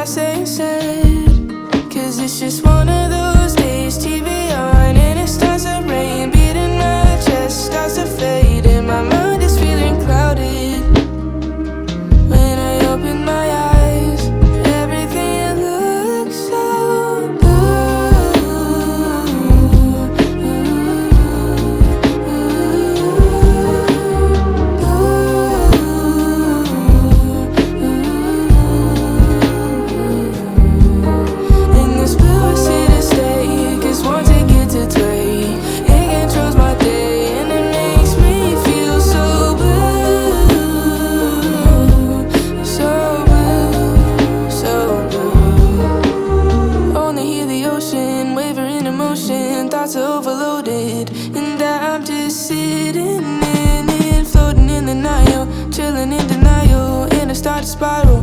staying sad, 'cause it's just one of those days. TV on and it starts to rain, beating my chest starts to fade, and my mind is feeling clouded. When I open my eyes, everything looks so overloaded, and I'm just sitting in it, floating in the Nile, chilling in denial, and I start to spiral.